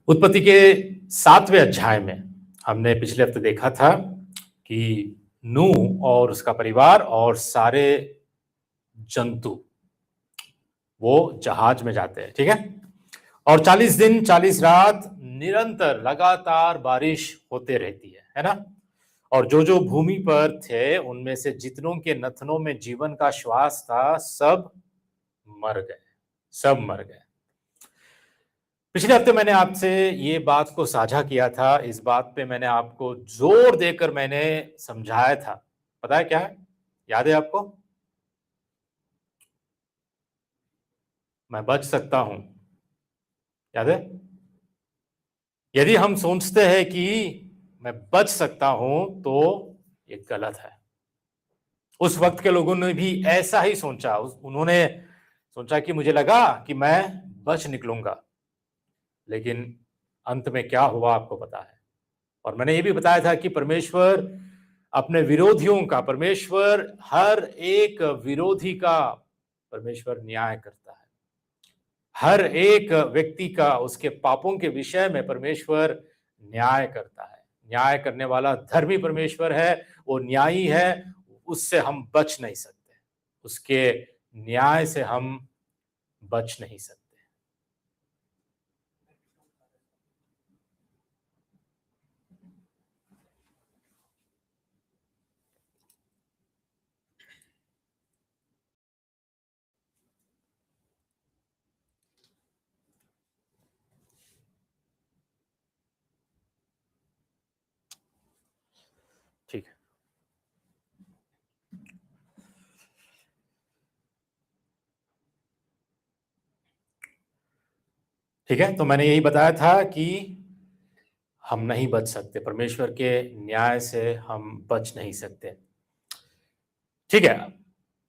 उत्पत्ति के 7वें अध्याय में हमने पिछले हफ्ते देखा था कि नूह और उसका परिवार और सारे जंतु वो जहाज में जाते हैं, ठीक है। और 40 दिन 40 रात निरंतर लगातार बारिश होते रहती है ना। और जो जो भूमि पर थे उनमें से जितनों के नथनों में जीवन का श्वास था सब मर गए, सब मर गए। पिछले हफ्ते मैंने आपसे ये बात को साझा किया था। इस बात पे मैंने आपको जोर देकर मैंने समझाया था। पता है क्या है? याद है आपको? मैं बच सकता हूं। याद है? यदि हम सोचते हैं कि मैं बच सकता हूं तो ये गलत है। उस वक्त के लोगों ने भी ऐसा ही सोचा। उन्होंने सोचा कि मुझे लगा कि मैं बच निकलूंगा, लेकिन अंत में क्या हुआ आपको पता है। और मैंने ये भी बताया था कि परमेश्वर अपने विरोधियों का, परमेश्वर हर एक विरोधी का परमेश्वर न्याय करता है। हर एक व्यक्ति का उसके पापों के विषय में परमेश्वर न्याय करता है। न्याय करने वाला धर्मी परमेश्वर है, वो न्यायी है। उससे हम बच नहीं सकते, उसके न्याय से हम बच नहीं सकते। ठीक है, ठीक है। तो मैंने यही बताया था कि हम नहीं बच सकते, परमेश्वर के न्याय से हम बच नहीं सकते। ठीक है,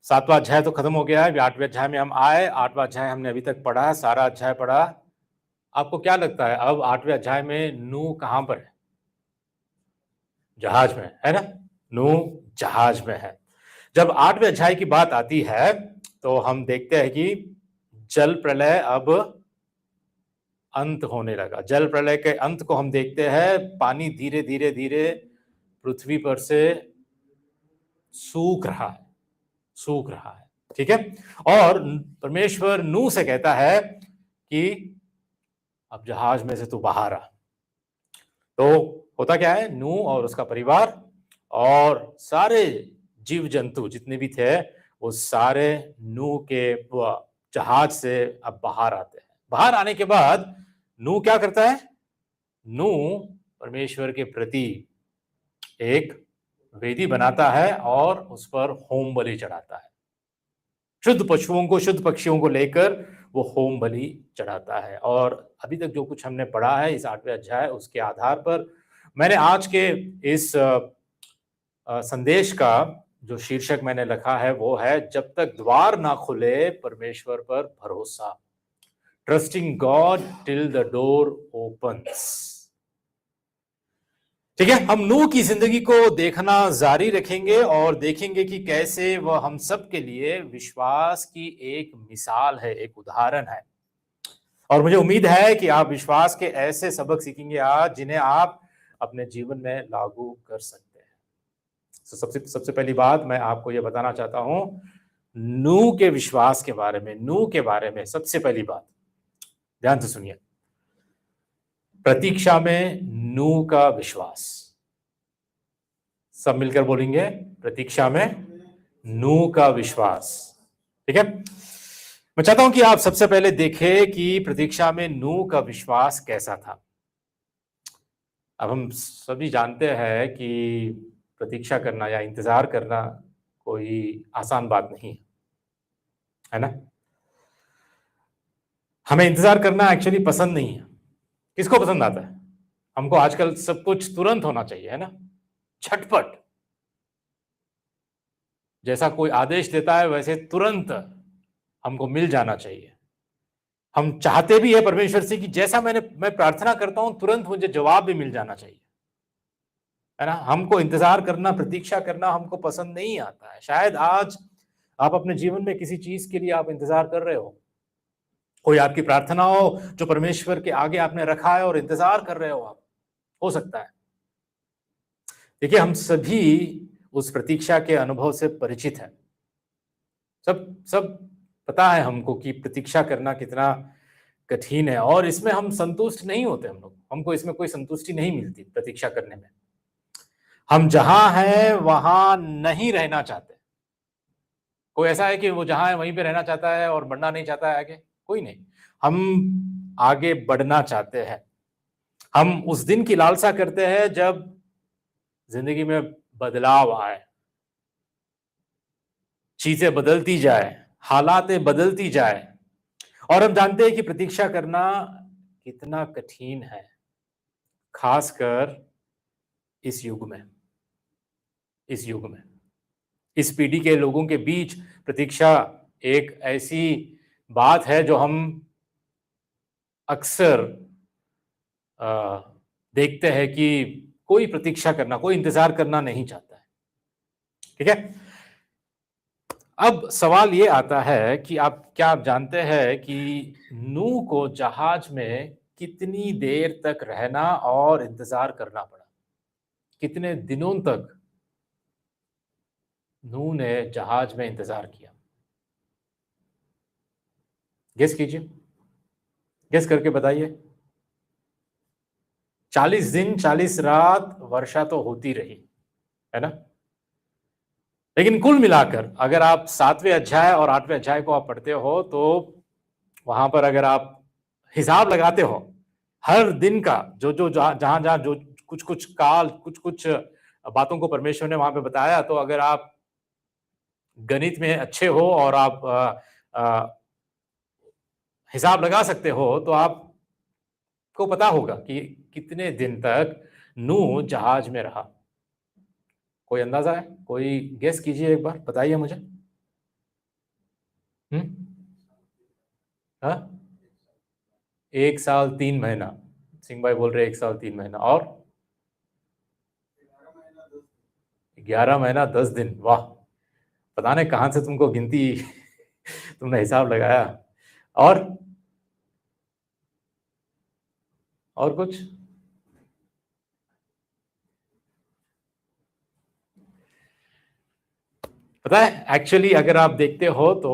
7वां अध्याय तो खत्म हो गया है। 8वें अध्याय में हम आए। 8वां अध्याय हमने अभी तक पढ़ा, सारा अध्याय पढ़ा। आपको क्या लगता है अब 8वें अध्याय में नूह कहां पर है? जहाज में है ना। नूह जहाज में है। जब 8वें अध्याय की बात आती है तो हम देखते हैं कि जल प्रलय अब अंत होने लगा। जल प्रलय के अंत को हम देखते हैं। पानी धीरे धीरे धीरे पृथ्वी पर से सूख रहा है, सूख रहा है। ठीक है। और परमेश्वर नूह से कहता है कि अब जहाज में से तू बाहर आ। तो होता क्या है, नूह और उसका परिवार और सारे जीव जंतु जितने भी थे वो सारे नूह के जहाज से अब बाहर आते हैं। बाहर आने के बाद नूह क्या करता है? नूह परमेश्वर के प्रति एक वेदी बनाता है और उस पर होम बलि चढ़ाता है। शुद्ध पशुओं को, शुद्ध पक्षियों को लेकर वो होम बलि चढ़ाता है। और अभी तक जो कुछ हमने पढ़ा है इस 8वें अध्याय, उसके आधार पर मैंने आज के इस संदेश का जो शीर्षक मैंने लिखा है वो है, जब तक द्वार ना खुले परमेश्वर पर भरोसा। Trusting God till the door opens. ठीक है, हम नूह की जिंदगी को देखना जारी रखेंगे और देखेंगे कि कैसे वह हम सब के लिए विश्वास की एक मिसाल है, एक उदाहरण है। और मुझे उम्मीद है कि आप विश्वास के ऐसे सबक सीखेंगे आज जिन्हें आप अपने जीवन में लागू कर सकते हैं। तो सबसे सबसे पहली बात मैं आपको यह बताना चाहता हूं नूह के विश्वास के बारे में। नूह के बारे में सबसे पहली बात ध्यान से सुनिए। प्रतीक्षा में नूह का विश्वास। सब मिलकर बोलेंगे, प्रतीक्षा में नूह का विश्वास। ठीक है। मैं चाहता हूं कि आप सबसे पहले देखें कि प्रतीक्षा में नूह का विश्वास कैसा था। अब हम सभी जानते हैं कि प्रतीक्षा करना या इंतजार करना कोई आसान बात नहीं है ना। हमें इंतजार करना एक्चुअली पसंद नहीं है। किसको पसंद आता है? हमको आजकल सब कुछ तुरंत होना चाहिए, है ना, झटपट। जैसा कोई आदेश देता है वैसे तुरंत हमको मिल जाना चाहिए। हम चाहते भी है परमेश्वर से कि जैसा मैं प्रार्थना करता हूं तुरंत मुझे जवाब भी मिल जाना चाहिए, है ना। हमको इंतजार करना, प्रतीक्षा करना हमको पसंद नहीं आता है। शायद आज आप अपने जीवन में किसी चीज के लिए आप इंतजार कर रहे हो। कोई आपकी प्रार्थना हो जो परमेश्वर के आगे आपने रखा है और इंतजार कर रहे हो आप, हो सकता है। देखिए, हम सभी उस प्रतीक्षा के अनुभव से परिचित हैं। सब सब पता है हमको कि प्रतीक्षा करना कितना कठिन है और इसमें हम संतुष्ट नहीं होते हम लोग। हमको इसमें कोई संतुष्टि नहीं मिलती प्रतीक्षा करने में। हम जहाँ हैं वहाँ नहीं रहना चाहते। कोई ऐसा है कि वो जहाँ है वहीं पे रहना चाहता है और बढ़ना नहीं चाहता है आगे? कोई नहीं। हम आगे बढ़ना चाहते हैं। हम उस दिन की लालसा करते हैं जब ज़िंदगी में बदलाव आए, चीज़ें बदलती जाए, हालातें बदलती जाए और हम जानते हैं कि प्रतीक्षा करना कितना कठिन है, खासकर इस युग में। इस युग में, इस पीढ़ी के लोगों के बीच प्रतीक्षा एक ऐसी बात है जो हम अक्सर देखते हैं कि कोई प्रतीक्षा करना, कोई इंतजार करना नहीं चाहता है। ठीक है? अब सवाल ये आता है कि क्या आप जानते हैं कि नूह को जहाज में कितनी देर तक रहना और इंतजार करना पड़ा? कितने दिनों तक नूह ने जहाज में इंतजार किया? गेस कीजिए, गेस करके बताइए। 40 दिन 40 रात वर्षा तो होती रही, है ना? लेकिन कुल मिलाकर अगर आप 7वें अध्याय और 8वें अध्याय को आप पढ़ते हो तो वहां पर अगर आप हिसाब लगाते हो हर दिन का, जो जो जहां जहां जो कुछ कुछ काल, कुछ कुछ बातों को परमेश्वर ने वहां पे बताया, तो अगर आप गणित में अच्छे हो और आप हिसाब लगा सकते हो तो आपको पता होगा कि कितने दिन तक नूह जहाज में रहा। कोई अंदाजा है? कोई गेस कीजिए, एक बार बताइए मुझे। हाँ, 1 साल 3 महीना। सिंह भाई बोल रहे 1 साल 3 महीना और 11 महीना 10 दिन। वाह, पता नहीं कहां से तुमको गिनती तुमने हिसाब लगाया। और और कुछ? पता है, एक्चुअली अगर आप देखते हो तो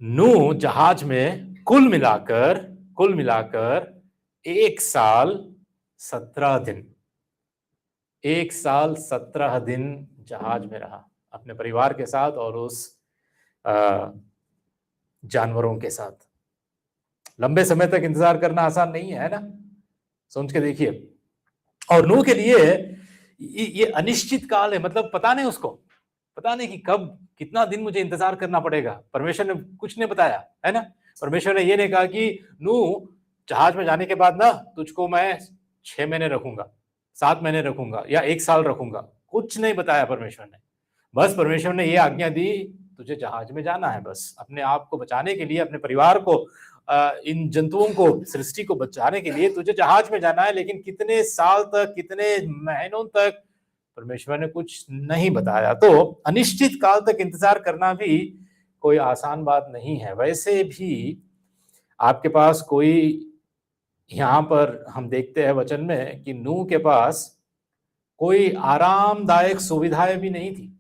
नूह जहाज में कुल मिलाकर 1 साल 17 दिन, 1 साल 17 दिन जहाज में रहा अपने परिवार के साथ और उस अ, जानवरों के साथ। लंबे समय तक इंतजार करना आसान नहीं है ना? सोच के देखिए। और नूह के लिए ये अनिश्चित काल है, मतलब पता नहीं उसको, पता नहीं कि कब कितना दिन मुझे इंतजार करना पड़ेगा। परमेश्वर ने कुछ नहीं बताया, है ना? परमेश्वर ने ये नहीं कहा कि नूह जहाज में जाने के बाद ना तुझको मैं 6 महीने रखूंगा, 7 महीने रखूंगा या 1 साल रखूंगा। कुछ नहीं बताया परमेश्वर ने। बस परमेश्वर ने ये आज्ञा दी, तुझे जहाज में जाना है। बस अपने आप को बचाने के लिए, अपने परिवार को, इन जंतुओं को, सृष्टि को बचाने के लिए तुझे जहाज में जाना है। लेकिन कितने साल तक, कितने महीनों तक, परमेश्वर ने कुछ नहीं बताया। तो अनिश्चित काल तक इंतजार करना भी कोई आसान बात नहीं है। वैसे भी आपके पास कोई, यहाँ पर हम देखते हैं वचन में कि नूह के पास कोई आरामदायक सुविधाएं भी नहीं थी।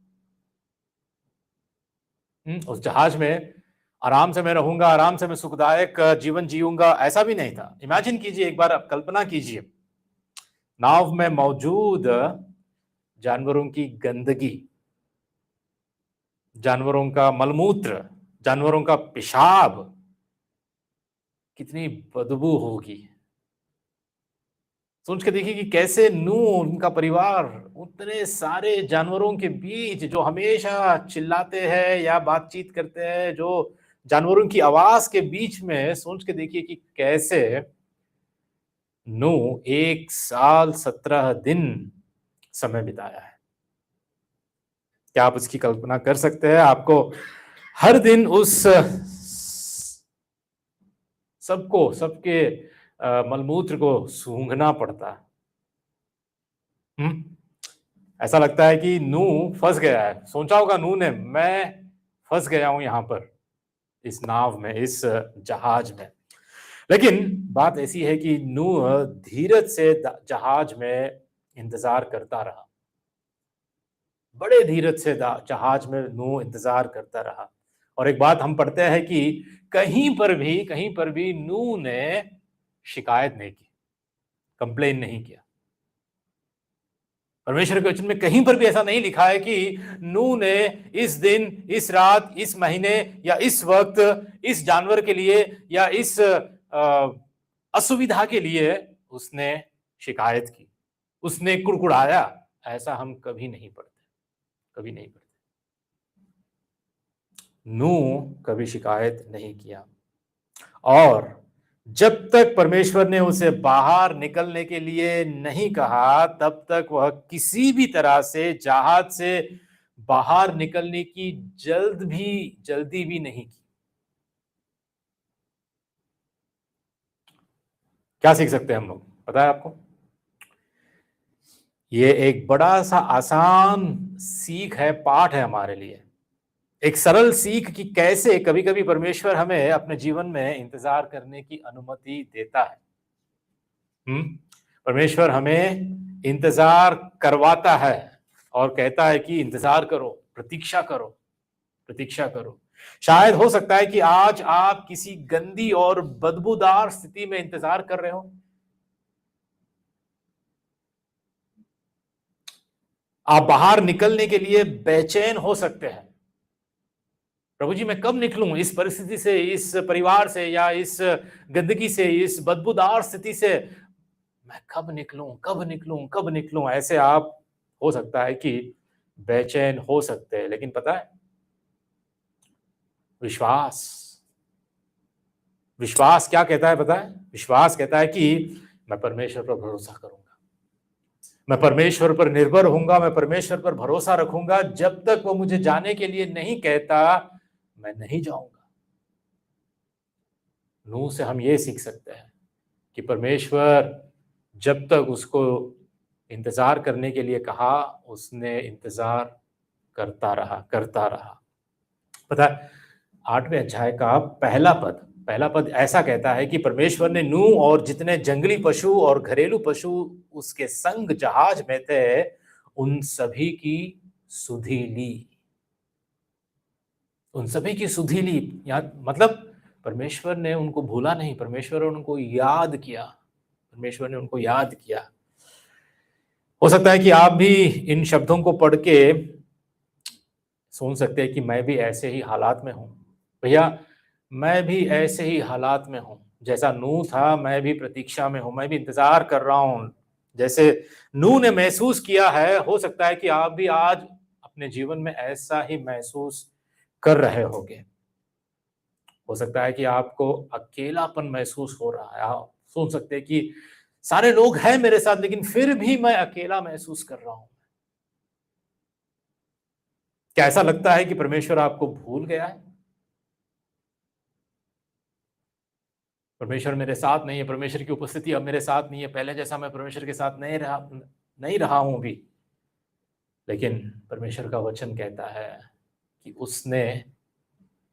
उस जहाज में आराम से मैं रहूंगा, आराम से मैं सुखदायक जीवन जीऊंगा, ऐसा भी नहीं था। इमेजिन कीजिए, एक बार आप कल्पना कीजिए, नाव में मौजूद जानवरों की गंदगी, जानवरों का मलमूत्र, जानवरों का पेशाब, कितनी बदबू होगी। सोच के देखिए कि कैसे नूह, उनका परिवार उतने सारे जानवरों के बीच, जो हमेशा चिल्लाते हैं या बातचीत करते हैं, जो जानवरों की आवाज के बीच में, सोच के देखिए कि कैसे नूह 1 साल 17 दिन समय बिताया है। क्या आप उसकी कल्पना कर सकते हैं? आपको हर दिन उस सबको, सबके मलमूत्र को सूंघना पड़ता है। ऐसा लगता है कि नूह फंस गया है। सोचा होगा नूह ने, मैं फंस गया हूं यहां पर, इस नाव में, इस जहाज में। लेकिन बात ऐसी है कि नूह धीरज से जहाज में इंतजार करता रहा। बड़े धीरज से जहाज में नूह इंतजार करता रहा। और एक बात हम पढ़ते हैं कि कहीं पर भी नूह ने शिकायत नहीं की, कंप्लेन नहीं किया। परमेश्वर के वचन में कहीं पर भी ऐसा नहीं लिखा है कि नूह ने इस दिन, इस रात, इस महीने या इस वक्त इस जानवर के लिए या इस असुविधा के लिए उसने शिकायत की, उसने कुड़कुड़ाया। ऐसा हम कभी नहीं पढ़ते, कभी नहीं पढ़ते। नूह कभी शिकायत नहीं किया। और जब तक परमेश्वर ने उसे बाहर निकलने के लिए नहीं कहा, तब तक वह किसी भी तरह से जहाज से बाहर निकलने की जल्दी भी नहीं की। क्या सीख सकते हैं हम लोग, पता है आपको? ये एक बड़ा सा आसान सीख है, पाठ है हमारे लिए। एक सरल सीख कि कैसे कभी कभी परमेश्वर हमें अपने जीवन में इंतजार करने की अनुमति देता है। परमेश्वर हमें इंतजार करवाता है और कहता है कि इंतजार करो, प्रतीक्षा करो, प्रतीक्षा करो। शायद हो सकता है कि आज आप किसी गंदी और बदबूदार स्थिति में इंतजार कर रहे हो। आप बाहर निकलने के लिए बेचैन हो सकते हैं। प्रभु जी, मैं कब निकलूं इस परिस्थिति से, इस परिवार से, या इस गंदगी से, इस बदबूदार स्थिति से? मैं कब निकलूं, कब निकलूं, कब निकलूं? ऐसे आप हो सकता है कि बेचैन हो सकते हैं। लेकिन पता है, विश्वास विश्वास क्या कहता है पता है? विश्वास कहता है कि मैं परमेश्वर पर भरोसा करूंगा, मैं परमेश्वर पर निर्भर होऊंगा, मैं परमेश्वर पर भरोसा रखूंगा। जब तक वो मुझे जाने के लिए नहीं कहता, मैं नहीं जाऊंगा। नूह से हम ये सीख सकते हैं कि परमेश्वर जब तक उसको इंतजार करने के लिए कहा, उसने इंतजार करता रहा। पता है, 8वें अध्याय का पहला पद ऐसा कहता है कि परमेश्वर ने नूह और जितने जंगली पशु और घरेलू पशु उसके संग जहाज में थे, उन सभी की सुधि ली। उन सभी की सुधि ली, मतलब परमेश्वर ने उनको भूला नहीं, परमेश्वर ने उनको याद किया, परमेश्वर ने उनको याद किया। हो सकता है कि आप भी इन शब्दों को पढ़ के सोच सकते हैं कि मैं भी ऐसे ही हालात में हूं। भैया, मैं भी ऐसे ही हालात में हूं, जैसा नूह था, मैं भी प्रतीक्षा में हूं, मैं भी इंतजार कर रहा हूं। जैसे नूह ने महसूस किया है, हो सकता है कि आप भी आज अपने जीवन में ऐसा ही महसूस कर रहे होंगे। हो सकता है कि आपको अकेलापन महसूस हो रहा है। आप सोच सकते हैं कि सारे लोग हैं मेरे साथ, लेकिन फिर भी मैं अकेला महसूस कर रहा हूं। क्या ऐसा लगता है कि परमेश्वर आपको भूल गया है? परमेश्वर मेरे साथ नहीं है, परमेश्वर की उपस्थिति अब मेरे साथ नहीं है, पहले जैसा मैं परमेश्वर के साथ नहीं रहा हूं अभी। लेकिन परमेश्वर का वचन कहता है कि उसने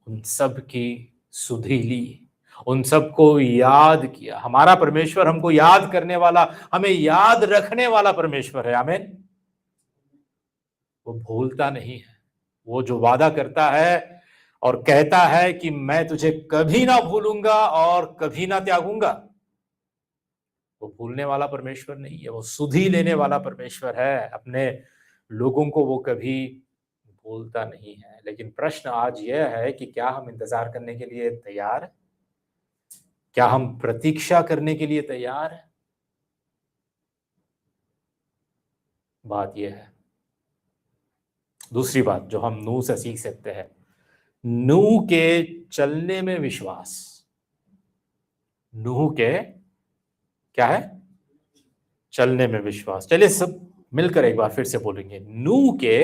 उन सब की सुधि ली, उन सबको याद किया। हमारा परमेश्वर हमको याद करने वाला, हमें याद रखने वाला परमेश्वर है। आमीन। वो भूलता नहीं है। वो जो वादा करता है और कहता है कि मैं तुझे कभी ना भूलूंगा और कभी ना त्यागूंगा, वो भूलने वाला परमेश्वर नहीं है, वो सुधि लेने वाला परमेश्वर है। अपने लोगों को वो कभी भूलता नहीं है। लेकिन प्रश्न आज यह है कि क्या हम इंतजार करने के लिए तैयार हैं? क्या हम प्रतीक्षा करने के लिए तैयार हैं? बात यह है। दूसरी बात जो हम नूह से सीख सकते हैं, नूह के चलने में विश्वास। नूह के क्या है? चलने में विश्वास। चलिए सब मिलकर एक बार फिर से बोलेंगे, नूह के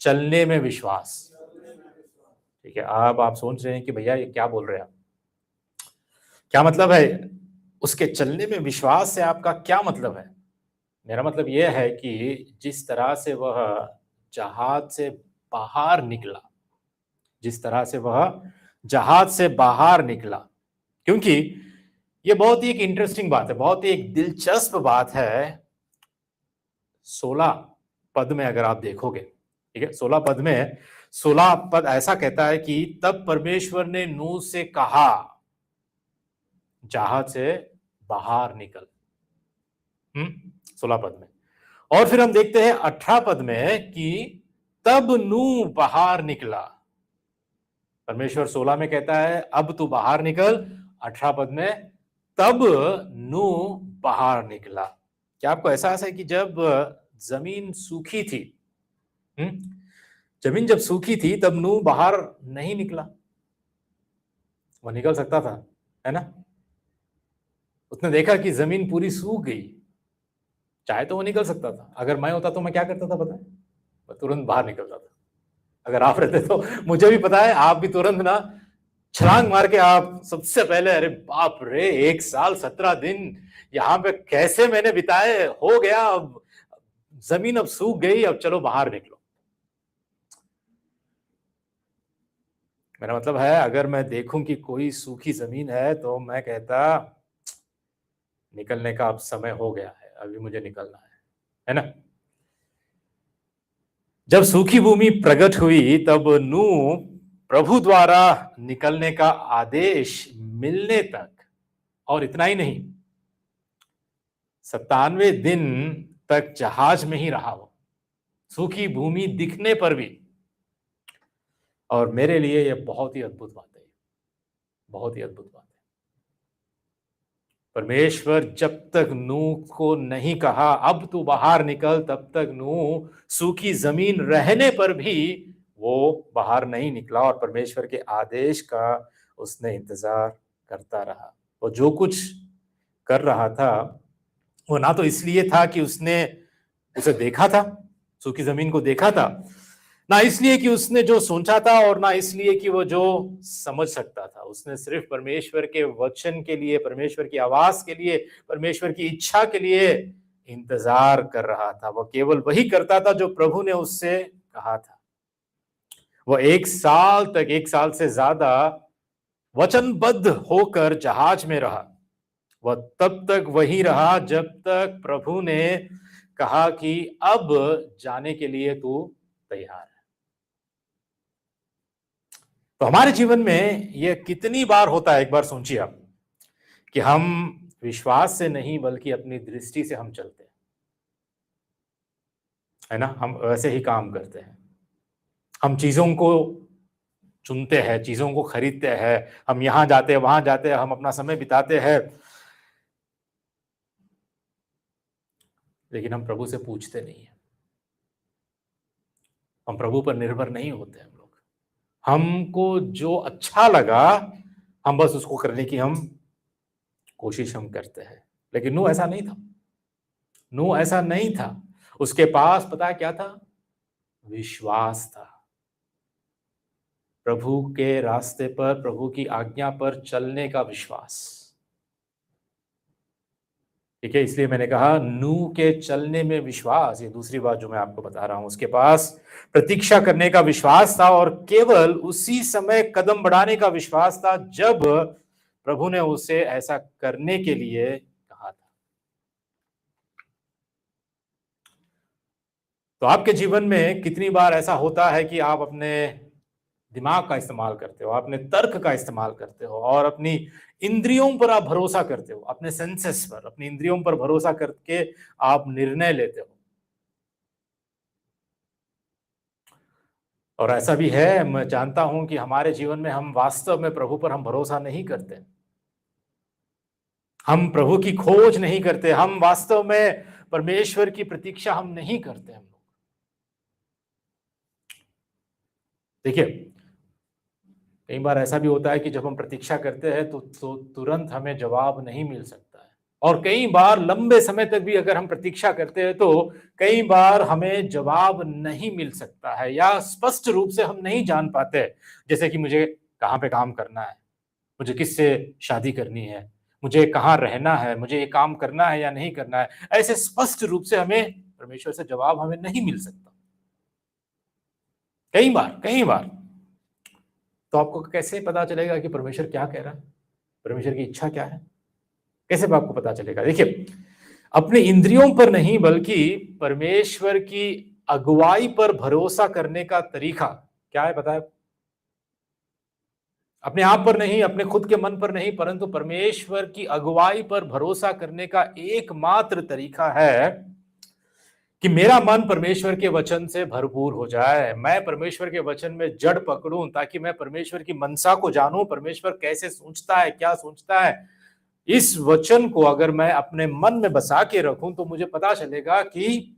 चलने में विश्वास। ठीक है, अब आप सोच रहे हैं कि भैया ये क्या बोल रहे हैं आप, क्या मतलब है? उसके चलने में विश्वास से आपका क्या मतलब है? मेरा मतलब यह है कि जिस तरह से वह जहाज से बाहर निकला, जिस तरह से वह जहाज से बाहर निकला। क्योंकि ये बहुत ही एक इंटरेस्टिंग बात है, बहुत ही एक दिलचस्प बात है। 16 पद में अगर आप देखोगे, ठीक है, 16 पद में 16 पद ऐसा कहता है कि तब परमेश्वर ने नूह से कहा, जहाज से बाहर निकल। 16 पद में। और फिर हम देखते हैं 18 पद में कि तब नूह बाहर निकला। परमेश्वर 16 में कहता है अब तू बाहर निकल, 18 पद में तब नूह बाहर निकला। क्या आपको एहसास है कि जब जमीन सूखी थी, जमीन जब सूखी थी तब नूह बाहर नहीं निकला? वो निकल सकता था, है ना? उसने देखा कि जमीन पूरी सूख गई, चाहे तो वो निकल सकता था। अगर मैं होता तो मैं क्या करता था पता है? मैं तुरंत बाहर निकलता था। अगर आप रहते तो मुझे भी पता है आप भी तुरंत ना छलांग मार के आप सबसे पहले, अरे बाप रे 1 साल 17 दिन यहाँ पे कैसे मैंने बिताए, हो गया, अब जमीन अब सूख गई, अब चलो बाहर निकलो। मेरा मतलब है अगर मैं देखूं कि कोई सूखी जमीन है तो मैं कहता निकलने का अब समय हो गया है, अभी मुझे निकलना है ना? जब सूखी भूमि प्रकट हुई तब नूह प्रभु द्वारा निकलने का आदेश मिलने तक, और इतना ही नहीं, 97 दिन तक जहाज में ही रहा वो, सूखी भूमि दिखने पर भी। और मेरे लिए यह बहुत ही अद्भुत बात है, बहुत ही अद्भुत बात है। परमेश्वर जब तक नूह को नहीं कहा अब तू बाहर निकल, तब तक नूह सूखी जमीन रहने पर भी वो बाहर नहीं निकला और परमेश्वर के आदेश का उसने इंतजार करता रहा। वो जो कुछ कर रहा था वो ना तो इसलिए था कि उसने उसे देखा था, सूखी जमीन को देखा था, ना इसलिए कि उसने जो सोचा था और ना इसलिए कि वो जो समझ सकता था। उसने सिर्फ परमेश्वर के वचन के लिए, परमेश्वर की आवाज के लिए, परमेश्वर की इच्छा के लिए इंतजार कर रहा था। वो केवल वही करता था जो प्रभु ने उससे कहा था। वो 1 साल तक, 1 साल से ज्यादा वचनबद्ध होकर जहाज में रहा। वह तब तक वही रहा जब तक प्रभु ने कहा कि अब जाने के लिए तू तैयार है। तो हमारे जीवन में यह कितनी बार होता है, एक बार सोचिए आप, कि हम विश्वास से नहीं बल्कि अपनी दृष्टि से हम चलते हैं, है ना? हम वैसे ही काम करते हैं, हम चीजों को चुनते हैं, चीजों को खरीदते हैं, हम यहां जाते हैं वहां जाते हैं, हम अपना समय बिताते हैं, लेकिन हम प्रभु से पूछते नहीं है, हम प्रभु पर निर्भर नहीं होते। हम लोग, हमको जो अच्छा लगा हम बस उसको करने की हम कोशिश हम करते हैं। लेकिन नूह ऐसा नहीं था, नूह ऐसा नहीं था। उसके पास पता है क्या था? विश्वास था। प्रभु के रास्ते पर, प्रभु की आज्ञा पर चलने का विश्वास। ठीक है, इसलिए मैंने कहा नूह के चलने में विश्वास। ये दूसरी बात जो मैं आपको बता रहा हूं, उसके पास प्रतीक्षा करने का विश्वास था और केवल उसी समय कदम बढ़ाने का विश्वास था जब प्रभु ने उसे ऐसा करने के लिए कहा था। तो आपके जीवन में कितनी बार ऐसा होता है कि आप अपने दिमाग का इस्तेमाल करते हो, अपने तर्क का इस्तेमाल करते हो और अपनी इंद्रियों पर आप भरोसा करते हो, अपने सेंसेस पर, अपनी इंद्रियों पर भरोसा करके आप निर्णय लेते हो। और ऐसा भी है, मैं जानता हूं कि हमारे जीवन में हम वास्तव में प्रभु पर हम भरोसा नहीं करते, हम प्रभु की खोज नहीं करते, हम वास्तव में परमेश्वर की प्रतीक्षा हम नहीं करते। हम लोग देखिए, कई बार ऐसा भी होता है कि जब हम प्रतीक्षा करते हैं तो तुरंत हमें जवाब नहीं मिल सकता है, और कई बार लंबे समय तक भी अगर हम प्रतीक्षा करते हैं तो कई बार हमें जवाब नहीं मिल सकता है, या स्पष्ट रूप से हम नहीं जान पाते, जैसे कि मुझे कहाँ पे काम करना है, मुझे किससे शादी करनी है, मुझे कहाँ रहना है, मुझे ये काम करना है या नहीं करना है। ऐसे स्पष्ट रूप से हमें परमेश्वर से जवाब हमें नहीं मिल सकता, कई बार, कई बार। तो आपको कैसे पता चलेगा कि परमेश्वर क्या कह रहा है, परमेश्वर की इच्छा क्या है? कैसे आपको पता चलेगा? देखिए, अपने इंद्रियों पर नहीं बल्कि परमेश्वर की अगुवाई पर भरोसा करने का तरीका क्या है पता है? अपने आप पर नहीं, अपने खुद के मन पर नहीं, परंतु परमेश्वर की अगुवाई पर भरोसा करने का एकमात्र तरीका है कि मेरा मन परमेश्वर के वचन से भरपूर हो जाए। मैं परमेश्वर के वचन में जड़ पकड़ूं ताकि मैं परमेश्वर की मनसा को जानूं, परमेश्वर कैसे सोचता है, क्या सोचता है। इस वचन को अगर मैं अपने मन में बसा के रखूं तो मुझे पता चलेगा कि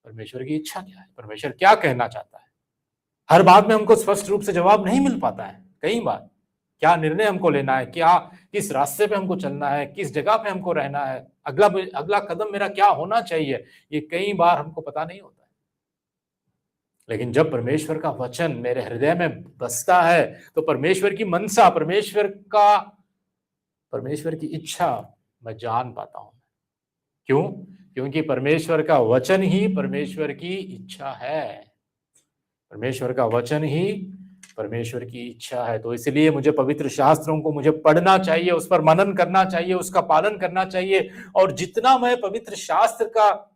परमेश्वर की इच्छा क्या है, परमेश्वर क्या कहना चाहता है। हर बात में हमको स्पष्ट रूप से जवाब नहीं मिल पाता है। कई बार क्या निर्णय हमको लेना है, क्या किस रास्ते पे हमको चलना है, किस जगह पे हमको रहना है, अगला अगला कदम मेरा क्या होना चाहिए, ये कई बार हमको पता नहीं होता है। लेकिन जब परमेश्वर का वचन मेरे हृदय में बसता है तो परमेश्वर की मनसा, परमेश्वर की इच्छा मैं जान पाता हूं। क्यों? क्योंकि परमेश्वर का वचन ही परमेश्वर की इच्छा है। परमेश्वर का वचन ही परमेश्वर की इच्छा है। तो इसलिए मुझे पवित्र शास्त्रों को मुझे पढ़ना चाहिए, उस पर मनन करना चाहिए, उसका पालन करना चाहिए। और जितना मैं पवित्र शास्त्र का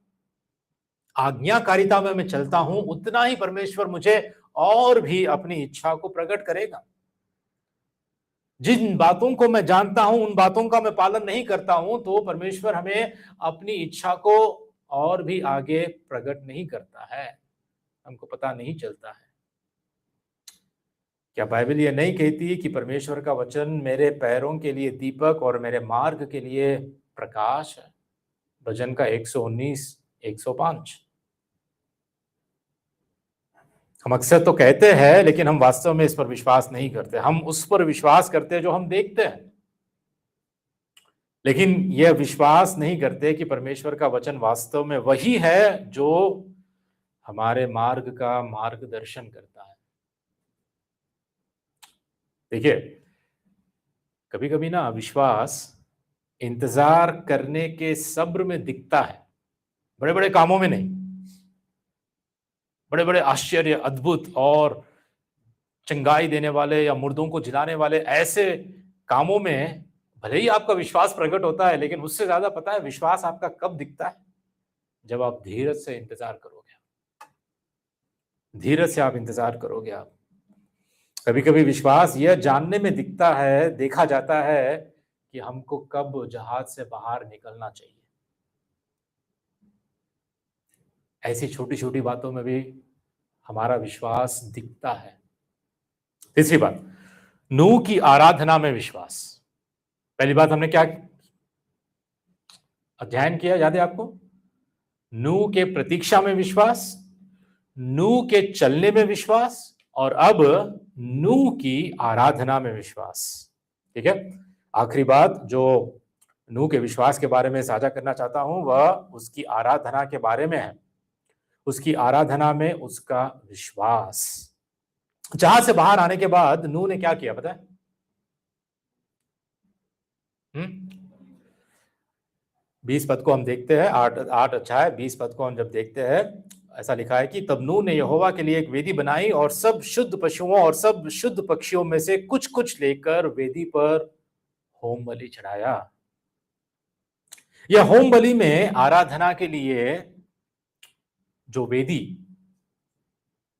आज्ञाकारिता में मैं चलता हूं, उतना ही परमेश्वर मुझे और भी अपनी इच्छा को प्रकट करेगा। जिन बातों को मैं जानता हूं, उन बातों का मैं पालन नहीं करता हूं, तो परमेश्वर हमें अपनी इच्छा को और भी आगे प्रकट नहीं करता है, हमको पता नहीं चलता है। क्या बाइबल ये नहीं कहती कि परमेश्वर का वचन मेरे पैरों के लिए दीपक और मेरे मार्ग के लिए प्रकाश है? भजन का 119, 105। हम अक्सर तो कहते हैं लेकिन हम वास्तव में इस पर विश्वास नहीं करते। हम उस पर विश्वास करते हैं जो हम देखते हैं, लेकिन यह विश्वास नहीं करते कि परमेश्वर का वचन वास्तव में वही है जो हमारे मार्ग का मार्गदर्शन करता है। देखिए, कभी कभी ना विश्वास इंतजार करने के सब्र में दिखता है, बड़े बड़े कामों में नहीं। बड़े बड़े आश्चर्य, अद्भुत और चंगाई देने वाले या मुर्दों को जिलाने वाले ऐसे कामों में भले ही आपका विश्वास प्रकट होता है, लेकिन उससे ज्यादा पता है विश्वास आपका कब दिखता है? जब आप धीरज से इंतजार करोगे। धीरज से आप इंतजार करोगे। आप कभी कभी विश्वास यह जानने में दिखता है, देखा जाता है कि हमको कब जहाज से बाहर निकलना चाहिए। ऐसी छोटी छोटी बातों में भी हमारा विश्वास दिखता है। तीसरी बात, नूह की आराधना में विश्वास। पहली बात हमने क्या अध्ययन किया, याद है आपको? नूह के प्रतीक्षा में विश्वास, नूह के चलने में विश्वास, और अब नूह की आराधना में विश्वास। ठीक है, आखिरी बात जो नूह के विश्वास के बारे में साझा करना चाहता हूं वह उसकी आराधना के बारे में है। उसकी आराधना में उसका विश्वास। जहां से बाहर आने के बाद नूह ने क्या किया पता है? 20 पद को हम देखते हैं, 8 अध्याय 20 पद को हम जब देखते हैं, ऐसा लिखा है कि तब नूह ने यहोवा के लिए एक वेदी बनाई और सब शुद्ध पशुओं और सब शुद्ध पक्षियों में से कुछ कुछ लेकर वेदी पर होम बलि चढ़ाया। यह होम बलि में आराधना के लिए जो वेदी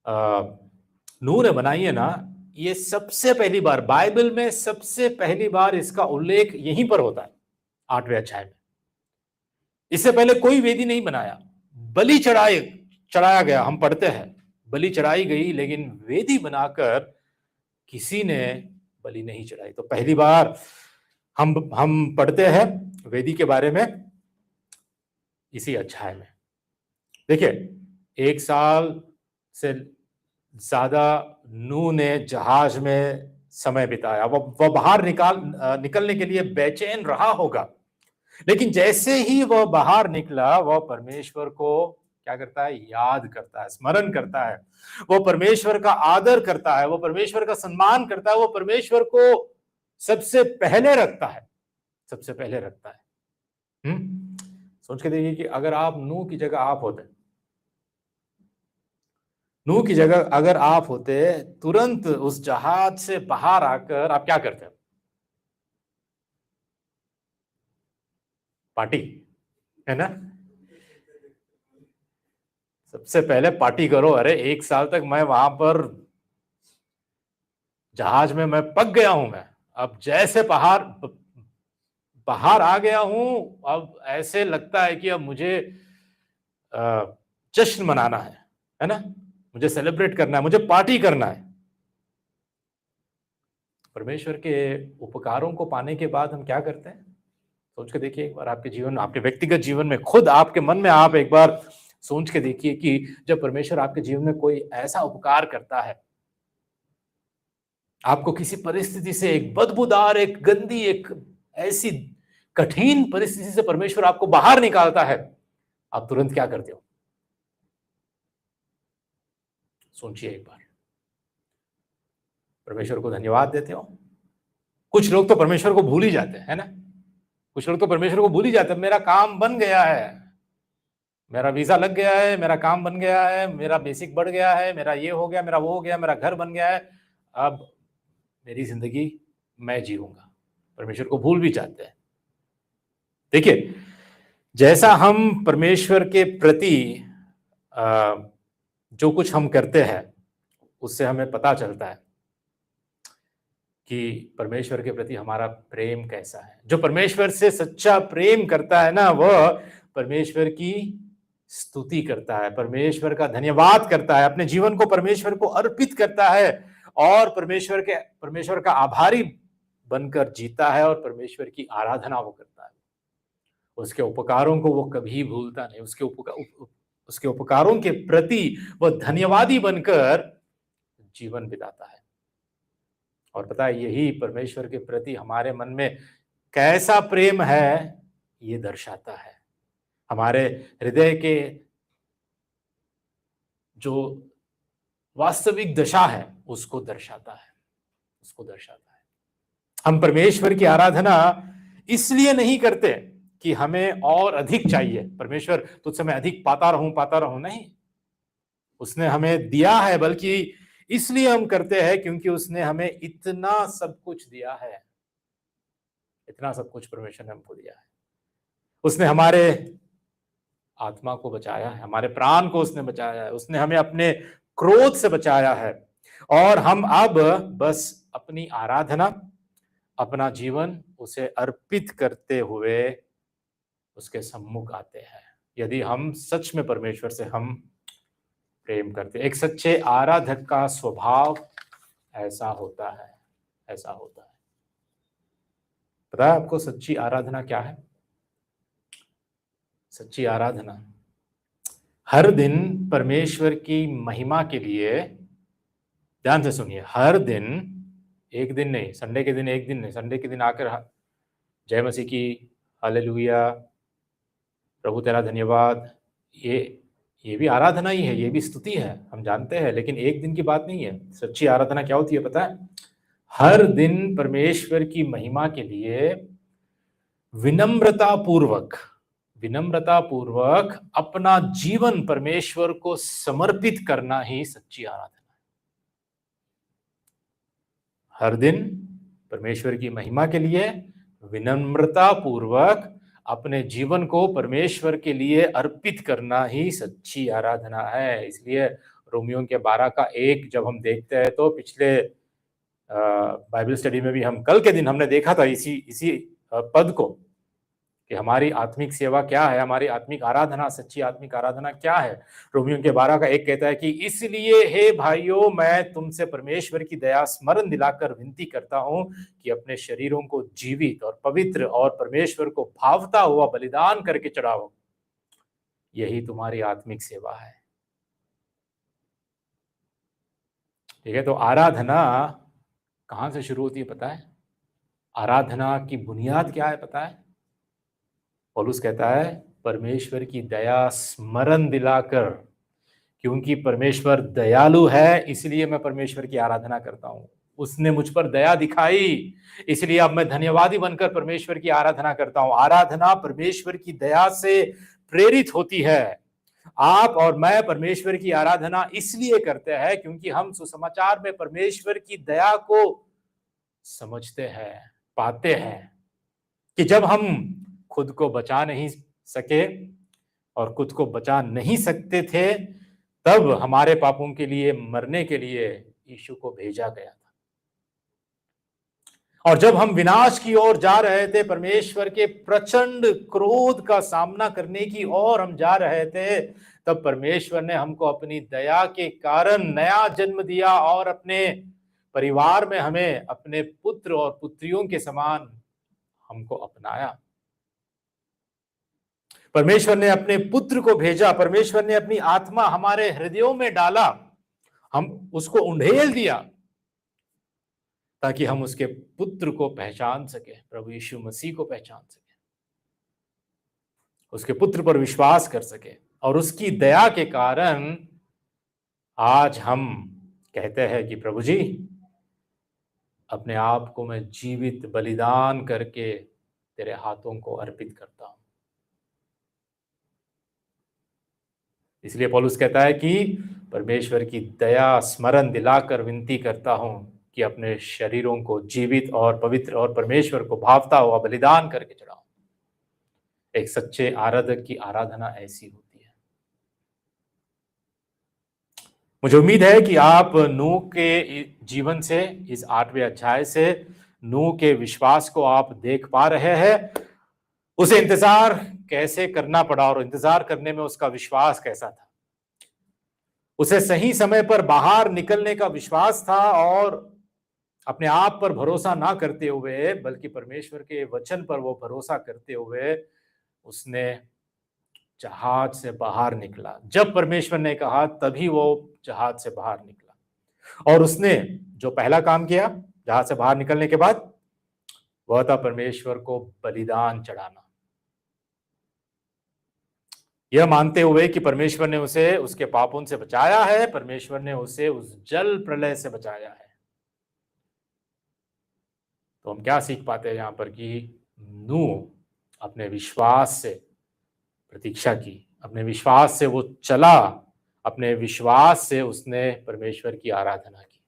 नूह ने बनाई है ना, ये सबसे पहली बार बाइबल में सबसे पहली बार इसका उल्लेख यहीं पर होता है, 8वें अध्याय में। इससे पहले कोई वेदी नहीं बनाया, बलि चढ़ाया गया। हम पढ़ते हैं बलि चढ़ाई गई, लेकिन वेदी बनाकर किसी ने बलि नहीं चढ़ाई। तो पहली बार हम पढ़ते हैं वेदी के बारे में इसी अध्याय में। देखिए, 1 साल से ज्यादा नूह ने जहाज में समय बिताया। वह बाहर निकलने के लिए बेचैन रहा होगा, लेकिन जैसे ही वह बाहर निकला, वह परमेश्वर को क्या करता है? याद करता है, स्मरण करता है। वो परमेश्वर का आदर करता है, वो परमेश्वर का सम्मान करता है, वो परमेश्वर को सबसे पहले रखता है, सबसे पहले रखता है। सोच के देखिए कि अगर आप नूह की जगह आप होते नूह की जगह अगर आप होते, तुरंत उस जहाज से बाहर आकर आप क्या करते? पार्टी, है ना? सबसे पहले पार्टी करो। अरे 1 साल तक मैं वहां पर जहाज में मैं पक गया हूं। मैं अब जैसे बाहर बाहर आ गया हूं, अब ऐसे लगता है कि अब मुझे जश्न मनाना है ना? मुझे सेलिब्रेट करना है, मुझे पार्टी करना है। परमेश्वर के उपकारों को पाने के बाद हम क्या करते हैं? सोच के देखिए एक बार, आपके जीवन, आपके व्यक्तिगत जीवन में, खुद आपके मन में आप एक बार सोच के देखिए कि जब परमेश्वर आपके जीवन में कोई ऐसा उपकार करता है, आपको किसी परिस्थिति से, एक बदबूदार, एक गंदी, एक ऐसी कठिन परिस्थिति से परमेश्वर आपको बाहर निकालता है, आप तुरंत क्या करते हो? सोचिए एक बार। परमेश्वर को धन्यवाद देते हो? कुछ लोग तो परमेश्वर को भूल ही जाते हैं, है ना? कुछ लोग तो परमेश्वर को भूल ही जाते हैं। मेरा काम बन गया है, मेरा वीजा लग गया है, मेरा काम बन गया है, मेरा बेसिक बढ़ गया है, मेरा ये हो गया, मेरा वो हो गया, मेरा घर बन गया है, अब मेरी जिंदगी मैं जीऊंगा। परमेश्वर को भूल भी जाते हैं। देखिए, जैसा हम परमेश्वर के प्रति जो कुछ हम करते हैं, उससे हमें पता चलता है कि परमेश्वर के प्रति हमारा प्रेम कैसा है। जो परमेश्वर से सच्चा प्रेम करता है ना, वह परमेश्वर की स्तुति करता है, परमेश्वर का धन्यवाद करता है, अपने जीवन को परमेश्वर को अर्पित करता है और परमेश्वर का आभारी बनकर जीता है और परमेश्वर की आराधना वो करता है। उसके उपकारों को वो कभी भूलता नहीं। उसके उपकारों के प्रति वह धन्यवादी बनकर जीवन बिताता है। और पता है, यही परमेश्वर के प्रति हमारे मन में कैसा प्रेम है, ये दर्शाता है। हमारे हृदय के जो वास्तविक दशा है, उसको दर्शाता है, उसको दर्शाता है। हम परमेश्वर की आराधना इसलिए नहीं करते कि हमें और अधिक चाहिए, परमेश्वर तुझसे मैं अधिक पाता रहूं, नहीं। उसने हमें दिया है, बल्कि इसलिए हम करते हैं क्योंकि उसने हमें इतना सब कुछ दिया है। इतना सब कुछ परमेश्वर ने हमको दिया है। उसने हमारे आत्मा को बचाया है, हमारे प्राण को उसने बचाया है, उसने हमें अपने क्रोध से बचाया है। और हम अब बस अपनी आराधना, अपना जीवन उसे अर्पित करते हुए उसके सम्मुख आते हैं। यदि हम सच में परमेश्वर से हम प्रेम करते, एक सच्चे आराधक का स्वभाव ऐसा होता है, ऐसा होता है। पता है आपको सच्ची आराधना क्या है? सच्ची आराधना हर दिन परमेश्वर की महिमा के लिए, ध्यान से सुनिए, हर दिन, एक दिन नहीं, संडे के दिन एक दिन नहीं, संडे के दिन आकर जय मसीह की, हालेलुया, प्रभु तेरा धन्यवाद, ये भी आराधना ही है, ये भी स्तुति है, हम जानते हैं, लेकिन एक दिन की बात नहीं है। सच्ची आराधना क्या होती है पता है? हर दिन परमेश्वर की महिमा के लिए विनम्रता पूर्वक अपना जीवन परमेश्वर को समर्पित करना ही सच्ची आराधना है। हर दिन परमेश्वर की महिमा के लिए विनम्रता पूर्वक अपने जीवन को परमेश्वर के लिए अर्पित करना ही सच्ची आराधना है। इसलिए रोमियो के 12:1 जब हम देखते हैं, तो पिछले बाइबल स्टडी में भी हम कल के दिन हमने देखा था इसी पद को, कि हमारी आत्मिक सेवा क्या है, हमारी आत्मिक आराधना, सच्ची आत्मिक आराधना क्या है। रोमियो के 12:1 कहता है कि इसलिए हे भाइयों, मैं तुमसे परमेश्वर की दया स्मरण दिलाकर विनती करता हूं कि अपने शरीरों को जीवित और पवित्र और परमेश्वर को भावता हुआ बलिदान करके चढ़ाओ, यही तुम्हारी आत्मिक सेवा है। ठीक है, तो आराधना कहां से शुरू होती है पता है? आराधना की बुनियाद क्या है पता है? पौलुस कहता है, परमेश्वर की दया स्मरण दिलाकर, क्योंकि परमेश्वर दयालु है, इसलिए मैं परमेश्वर की आराधना करता हूं। उसने मुझ पर दया दिखाई, इसलिए अब मैं धन्यवादी बनकर परमेश्वर की आराधना करता हूं। आराधना परमेश्वर की दया से प्रेरित होती है। आप और मैं परमेश्वर की आराधना इसलिए करते हैं क्योंकि हम सुसमाचार में परमेश्वर की दया को समझते हैं, पाते हैं कि जब हम खुद को बचा नहीं सके और खुद को बचा नहीं सकते थे, तब हमारे पापों के लिए मरने के लिए यीशु को भेजा गया था। और जब हम विनाश की ओर जा रहे थे, परमेश्वर के प्रचंड क्रोध का सामना करने की ओर हम जा रहे थे, तब परमेश्वर ने हमको अपनी दया के कारण नया जन्म दिया और अपने परिवार में हमें अपने पुत्र और पुत्रियों के समान हमको अपनाया। परमेश्वर ने अपने पुत्र को भेजा, परमेश्वर ने अपनी आत्मा हमारे हृदयों में डाला, हम उसको उंडेल दिया ताकि हम उसके पुत्र को पहचान सके, प्रभु यीशु मसीह को पहचान सके, उसके पुत्र पर विश्वास कर सके। और उसकी दया के कारण आज हम कहते हैं कि प्रभु जी, अपने आप को मैं जीवित बलिदान करके तेरे हाथों को अर्पित करता हूं। इसलिए पौलुस कहता है कि परमेश्वर की दया स्मरण दिलाकर विनती करता हूं कि अपने शरीरों को जीवित और पवित्र और परमेश्वर को भावता हुआ बलिदान करके चढ़ाऊं। एक सच्चे आराधक की आराधना ऐसी होती है। मुझे उम्मीद है कि आप नूह के जीवन से, इस 8वें अध्याय से नूह के विश्वास को आप देख पा रहे हैं। उसे इंतजार कैसे करना पड़ा और इंतजार करने में उसका विश्वास कैसा था। उसे सही समय पर बाहर निकलने का विश्वास था और अपने आप पर भरोसा ना करते हुए बल्कि परमेश्वर के वचन पर वो भरोसा करते हुए उसने जहाज से बाहर निकला। जब परमेश्वर ने कहा तभी वो जहाज से बाहर निकला। और उसने जो पहला काम किया जहाज से बाहर निकलने के बाद, वह था परमेश्वर को बलिदान चढ़ाना, यह मानते हुए कि परमेश्वर ने उसे उसके पापों से बचाया है, परमेश्वर ने उसे उस जल प्रलय से बचाया है। तो हम क्या सीख पाते हैं यहाँ पर कि नूह अपने विश्वास से प्रतीक्षा की, अपने विश्वास से वो चला, अपने विश्वास से उसने परमेश्वर की आराधना की।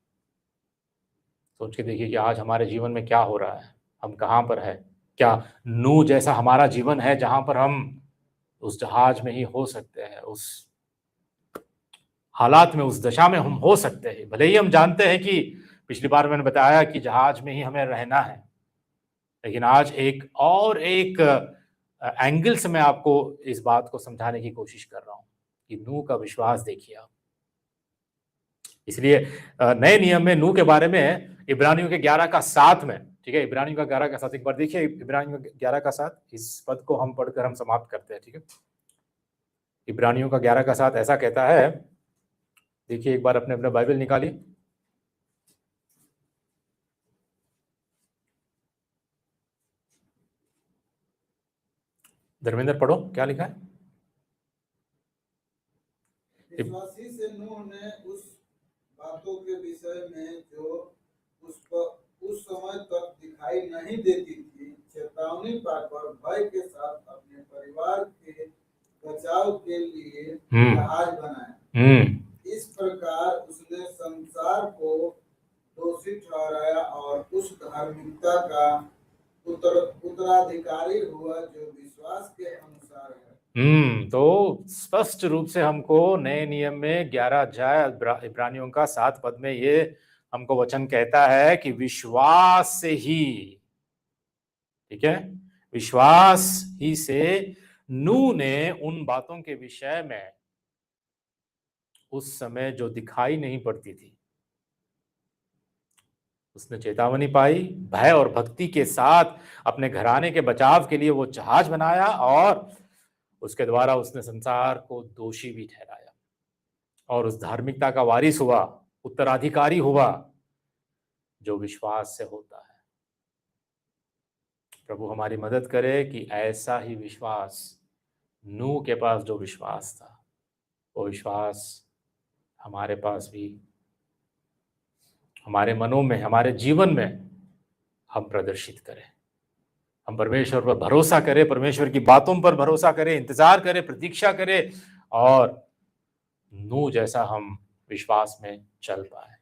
सोच के देखिए कि आज हमारे जीवन में क्या हो रहा है, हम कहाँ पर है। क्या नूह जैसा हमारा जीवन है जहां पर हम उस जहाज में ही हो सकते हैं, उस हालात में, उस दशा में हम हो सकते हैं। भले ही हम जानते हैं कि पिछली बार मैंने बताया कि जहाज में ही हमें रहना है, लेकिन आज एक एंगल से मैं आपको इस बात को समझाने की कोशिश कर रहा हूं कि नूह का विश्वास देखिए आप। इसलिए नए नियम में नूह के बारे में इब्रानियों के 11:7 में, ठीक है, इब्रानियों का 11:7 एक बार देखिए, इब्रानियों का 11:7, इस पद को हम पढ़कर हम समाप्त करते हैं, ठीक है। इब्रानियों का 11:7 ऐसा कहता है, देखिए एक बार अपने अपने बाइबल निकालिए। धर्मेंद्र पढ़ो क्या लिखा है। विश्वासी से नूह ने उस बातों के विषय में जो उस समय तक दिखाई नहीं देती थी, चेतावनी पाकर भय के साथ अपने परिवार के बचाव के लिए जहाज बनाया। इस प्रकार उसने संसार को दोषी ठहराया और उस धार्मिकता का उत्तराधिकारी हुआ जो विश्वास के अनुसार है। तो स्पष्ट रूप से हमको नए नियम में 11 अध्याय इब्रानियों का 7 पद में ये हमको वचन कहता है कि विश्वास से ही, ठीक है, विश्वास ही से नूह ने उन बातों के विषय में उस समय जो दिखाई नहीं पड़ती थी, उसने चेतावनी पाई, भय और भक्ति के साथ अपने घराने के बचाव के लिए वो जहाज बनाया और उसके द्वारा उसने संसार को दोषी भी ठहराया और उस धार्मिकता का वारिस हुआ, उत्तराधिकारी हुआ जो विश्वास से होता है। प्रभु हमारी मदद करे कि ऐसा ही विश्वास, नूह के पास जो विश्वास था, वो विश्वास हमारे पास भी, हमारे मनों में, हमारे जीवन में हम प्रदर्शित करें। हम परमेश्वर पर भरोसा करें, परमेश्वर की बातों पर भरोसा करें, इंतजार करें, प्रतीक्षा करें और नूह जैसा हम विश्वास में चल पाए।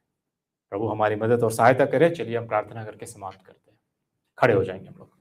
प्रभु हमारी मदद और सहायता करे। चलिए हम प्रार्थना करके समाप्त करते हैं। खड़े हो जाएंगे हम लोग।